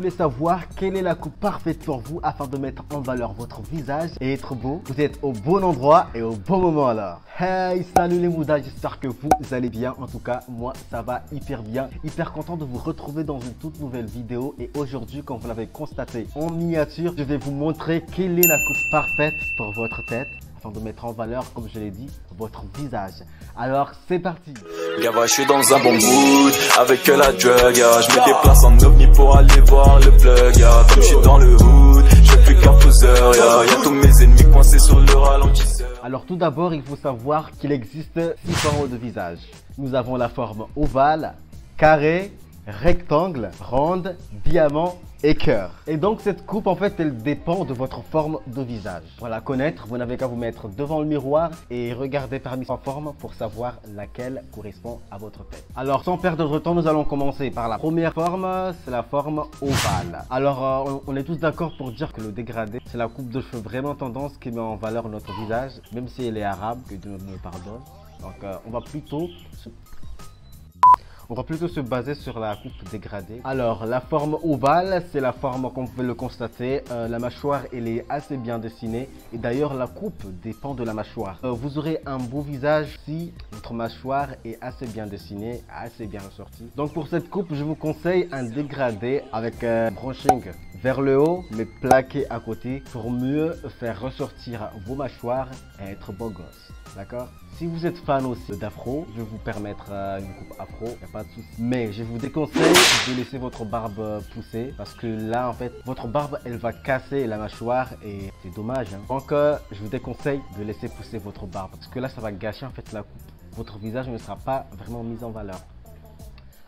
voulez savoir quelle est la coupe parfaite pour vous afin de mettre en valeur votre visage et être beau, vous êtes au bon endroit et au bon moment alors. Hey, salut les moudas, j'espère que vous allez bien. En tout cas, moi ça va hyper bien. Hyper content de vous retrouver dans une toute nouvelle vidéo. Et aujourd'hui, comme vous l'avez constaté en miniature, je vais vous montrer quelle est la coupe parfaite pour votre tête afin de mettre en valeur, comme je l'ai dit, votre visage. Alors c'est parti. Gava, je suis dans un bon mood avec la drug, yeah. Je me déplace en ovni pour aller voir le plug, yeah. Comme je suis dans le hood, je fais plus cartouseur, yeah. Y'a tous mes ennemis coincés sur le ralentisseur. Alors tout d'abord, il faut savoir qu'il existe 6 formes de visage. Nous avons la forme ovale, carré, rectangle, ronde, diamant et cœur. Et donc cette coupe en fait elle dépend de votre forme de visage. Pour la connaître, vous n'avez qu'à vous mettre devant le miroir et regarder parmi ces formes pour savoir laquelle correspond à votre tête. Alors sans perdre de temps, nous allons commencer par la première forme, c'est la forme ovale. Alors on est tous d'accord pour dire que le dégradé, c'est la coupe de cheveux vraiment tendance qui met en valeur notre visage, même si elle est arabe, que Dieu me pardonne. Donc on va plutôt se baser sur la coupe dégradée. Alors, la forme ovale, c'est la forme, comme vous pouvez le constater. La mâchoire, elle est assez bien dessinée. Et d'ailleurs, la coupe dépend de la mâchoire. Vous aurez un beau visage si votre mâchoire est assez bien dessinée, assez bien ressortie. Donc, pour cette coupe, je vous conseille un dégradé avec brushing vers le haut, mais plaqué à côté pour mieux faire ressortir vos mâchoires et être beau gosse. D'accord? Si vous êtes fan aussi d'afro, je vais vous permettre une coupe afro, il n'y a pas de souci. Mais je vous déconseille de laisser votre barbe pousser parce que là, en fait, votre barbe, elle va casser la mâchoire et c'est dommage. Hein. Donc, je vous déconseille de laisser pousser votre barbe parce que là, ça va gâcher en fait la coupe. Votre visage ne sera pas vraiment mis en valeur.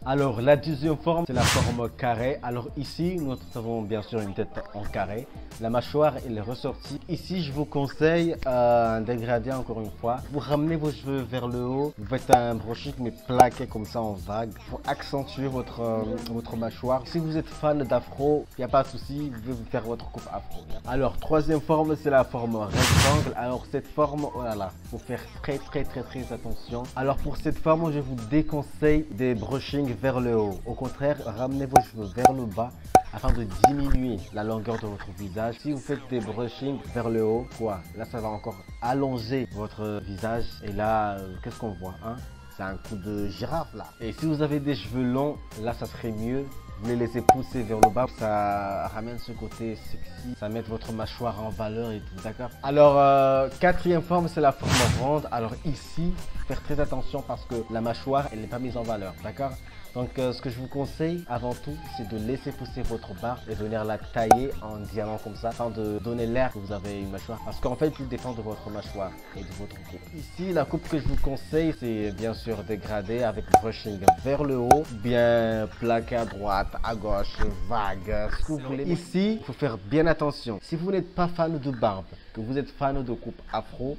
Alors la deuxième forme, c'est la forme carré. Alors ici, nous avons bien sûr une tête en carré. La mâchoire, elle est ressortie. Ici, je vous conseille un dégradé encore une fois. Vous ramenez vos cheveux vers le haut. Vous faites un brushing mais plaqué comme ça en vague pour accentuer votre mâchoire. Si vous êtes fan d'afro, il n'y a pas de souci, vous pouvez vous faire votre coupe afro. Alors troisième forme, c'est la forme rectangle. Alors cette forme, oh là là, il faut faire très attention. Alors pour cette forme, je vous déconseille des brushings vers le haut. Au contraire, ramenez vos cheveux vers le bas afin de diminuer la longueur de votre visage. Si vous faites des brushings vers le haut, quoi, là ça va encore allonger votre visage. Et là, qu'est-ce qu'on voit, hein? C'est un coup de girafe là. Et si vous avez des cheveux longs, là ça serait mieux. Vous les laissez pousser vers le bas, ça ramène ce côté sexy, ça met votre mâchoire en valeur et tout, d'accord? Alors, quatrième forme, c'est la forme ronde. Alors ici, faire très attention parce que la mâchoire, elle n'est pas mise en valeur, d'accord? Donc, ce que je vous conseille avant tout, c'est de laisser pousser votre barbe et venir la tailler en diamant comme ça, afin de donner l'air que vous avez une mâchoire. Parce qu'en fait, tout dépend de votre mâchoire et de votre coupe. Ici, la coupe que je vous conseille, c'est bien sûr dégradé avec brushing vers le haut, bien plaqué à droite, à gauche, vague, ce que vous voulez. Ici, il faut faire bien attention. Si vous n'êtes pas fan de barbe, que vous êtes fan de coupe afro,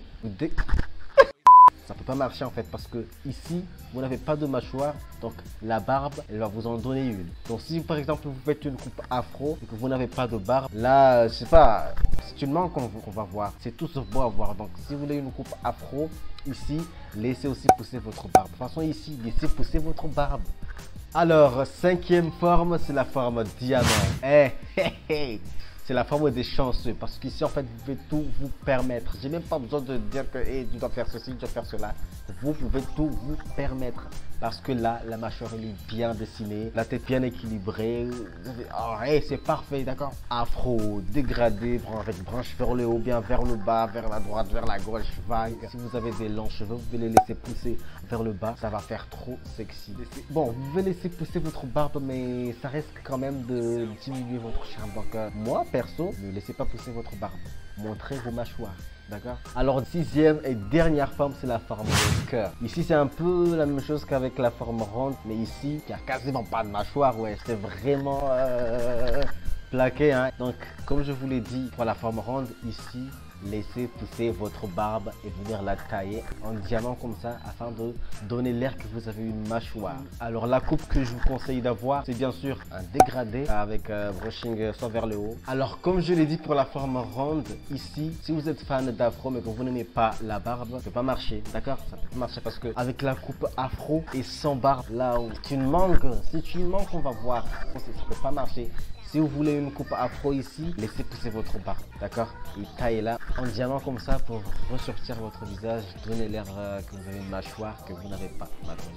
ça peut pas marcher en fait parce que ici vous n'avez pas de mâchoire, donc la barbe elle va vous en donner une. Donc si par exemple vous faites une coupe afro et que vous n'avez pas de barbe, là je sais pas, c'est une manque qu'on va voir, c'est tout sauf beau à voir. Donc si vous voulez une coupe afro ici, laissez aussi pousser votre barbe. De toute façon ici, laissez pousser votre barbe. Alors cinquième forme, c'est la forme diamant. C'est la forme des chanceux parce qu'ici en fait vous pouvez tout vous permettre. J'ai même pas besoin de dire que hey, tu dois faire ceci, tu dois faire cela. Vous pouvez tout vous permettre parce que là la mâchoire elle est bien dessinée, la tête bien équilibrée. Oh, hey, c'est parfait, d'accord? Afro, dégradé, avec branche vers le haut, bien vers le bas, vers la droite, vers la gauche, vague. Si vous avez des longs cheveux, vous pouvez les laisser pousser vers le bas, ça va faire trop sexy. Bon, vous pouvez laisser pousser votre barbe, mais ça risque quand même de diminuer votre charme. Donc moi perso, ne laissez pas pousser votre barbe, montrez vos mâchoires. D'accord? Alors, sixième et dernière forme, c'est la forme de cœur. Ici, c'est un peu la même chose qu'avec la forme ronde, mais ici, il n'y a quasiment pas de mâchoire. Ouais, c'est vraiment plaqué. Hein? Donc, comme je vous l'ai dit, pour la forme ronde, ici, laissez pousser votre barbe et venir la tailler en diamant comme ça afin de donner l'air que vous avez une mâchoire. Alors la coupe que je vous conseille d'avoir, c'est bien sûr un dégradé avec brushing soit vers le haut. Alors comme je l'ai dit pour la forme ronde, ici, si vous êtes fan d'afro mais que vous n'aimez pas la barbe, ça ne peut pas marcher, d'accord? Ça peut pas marcher parce que avec la coupe afro et sans barbe, là où c'est une manque, on va voir, ça ne peut pas marcher. Si vous voulez une coupe afro ici, laissez pousser votre barbe, d'accord? Et taillez-la en diamant comme ça pour ressortir votre visage, donner l'air que vous avez une mâchoire que vous n'avez pas, malheureusement.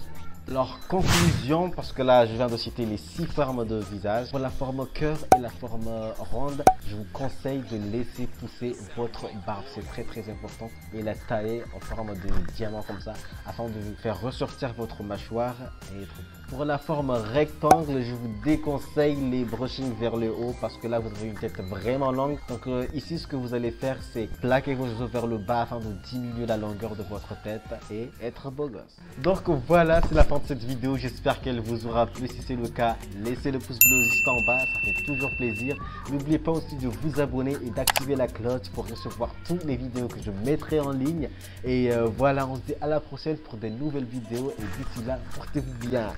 Alors, conclusion, parce que là, je viens de citer les 6 formes de visage. Pour la forme cœur et la forme ronde, je vous conseille de laisser pousser votre barbe. C'est très important. Et la tailler en forme de diamant comme ça, afin de faire ressortir votre mâchoire et être beau. Pour la forme rectangle, je vous déconseille les brushings vers le haut parce que là, vous avez une tête vraiment longue. Donc ici, ce que vous allez faire, c'est plaquer vos os vers le bas afin de diminuer la longueur de votre tête et être beau gosse. Donc voilà, c'est la fin de cette vidéo. J'espère qu'elle vous aura plu. Si c'est le cas, laissez le pouce bleu juste en bas, ça fait toujours plaisir. N'oubliez pas aussi de vous abonner et d'activer la cloche pour recevoir toutes les vidéos que je mettrai en ligne. Et voilà, on se dit à la prochaine pour des nouvelles vidéos et d'ici là, portez-vous bien.